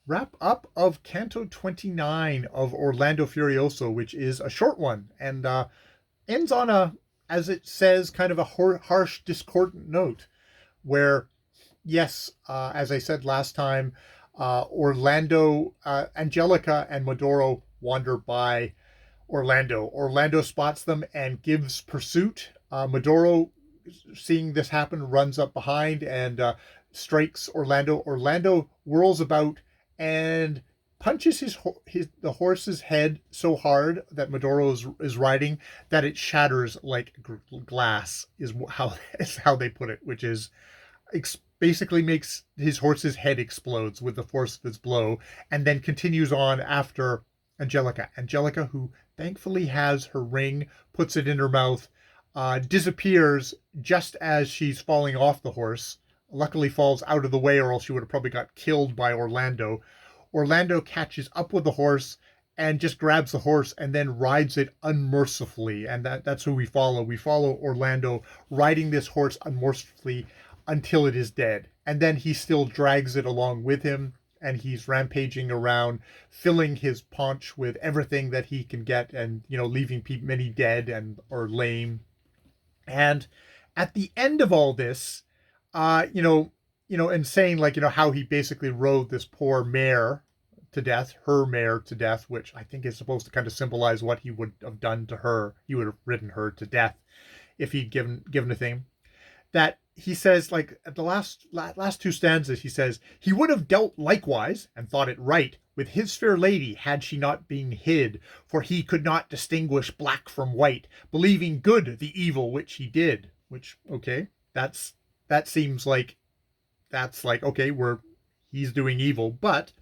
wrap up of Canto 29 of Orlando Furioso, which is a short one and ends on a, as it says, kind of a harsh, discordant note where, yes, as I said last time, Orlando, Angelica, and Medoro wander by Orlando. Orlando spots them and gives pursuit. Medoro, seeing this happen, runs up behind and strikes Orlando. Orlando whirls about and punches the horse's head so hard that Medoro is riding that it shatters like glass. Is how they put it, which is basically makes his horse's head explodes with the force of his blow, and then continues on after Angelica. Angelica, who thankfully has her ring, puts it in her mouth, disappears just as she's falling off the horse. Luckily falls out of the way, or else she would have probably got killed by Orlando. Orlando catches up with the horse and just grabs the horse and then rides it unmercifully. And that's who we follow. We follow Orlando riding this horse unmercifully until it is dead. And then he still drags it along with him, and he's rampaging around, filling his paunch with everything that he can get, and leaving many dead and or lame. And at the end of all this, and saying how he basically rode this poor mare to death, her mare to death, which I think is supposed to kind of symbolize what he would have done to her. He would have ridden her to death if he'd given a thing. That he says, like at the last two stanzas, he says, he would have dealt likewise, and thought it right, with his fair lady, had she not been hid, for he could not distinguish black from white, believing good the evil which he did. Which, okay, that seems like okay, he's doing evil. But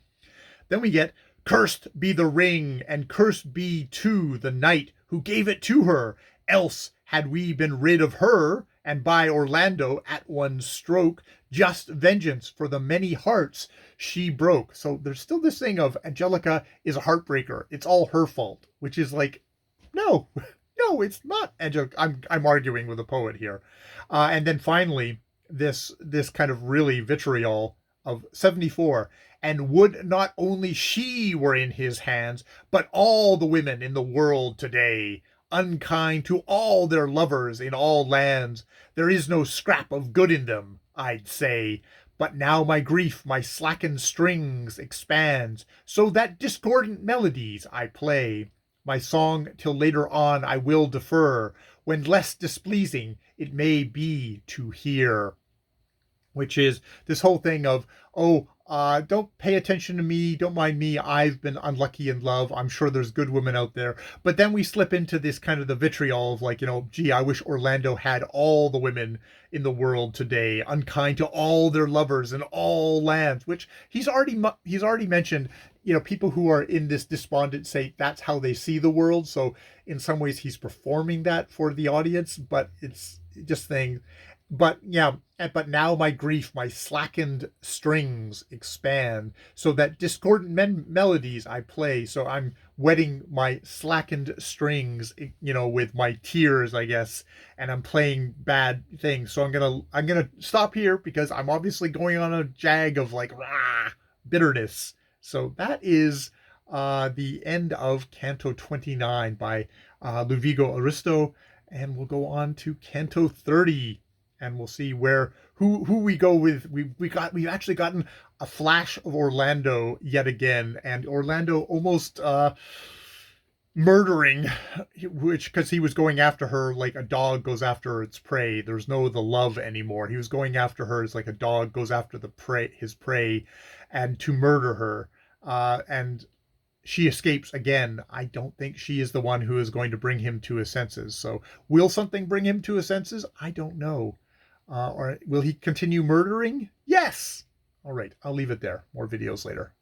then we get, cursed be the ring, and cursed be too the knight who gave it to her, else had we been rid of her, and by Orlando at one stroke, just vengeance for the many hearts she broke. So there's still this thing of Angelica is a heartbreaker. It's all her fault, which is like, no, no, it's not Angelica. I'm arguing with a poet here. And then finally, this kind of really vitriol of 74. And would not only she were in his hands, but all the women in the world today, unkind to all their lovers in all lands. There is no scrap of good in them, I'd say. But now my grief my slackened strings expands, so that discordant melodies I play. My song till later on I will defer, when less displeasing it may be to hear. Which is this whole thing of, don't pay attention to me, don't mind me, I've been unlucky in love, I'm sure there's good women out there. But then we slip into this kind of the vitriol of like, gee, I wish Orlando had all the women in the world today, unkind to all their lovers in all lands, which he's already mentioned. People who are in this despondent state, that's how they see the world. So in some ways he's performing that for the audience, but it's just thing. But yeah, but now my grief, my slackened strings expand, so that discordant melodies I play. So I'm wetting my slackened strings, with my tears, I guess, and I'm playing bad things. So I'm gonna stop here because I'm obviously going on a jag of like bitterness. So that is the end of Canto 29 by Ludovico Aristo, and we'll go on to Canto 30. And we'll see who we go with. We've actually gotten a flash of Orlando yet again, and Orlando almost murdering, because he was going after her like a dog goes after its prey. There's no the love anymore. He was going after her as like a dog goes after his prey, and to murder her. And she escapes again. I don't think she is the one who is going to bring him to his senses. So will something bring him to his senses? I don't know. Or will he continue murdering? Yes. All right, I'll leave it there. More videos later.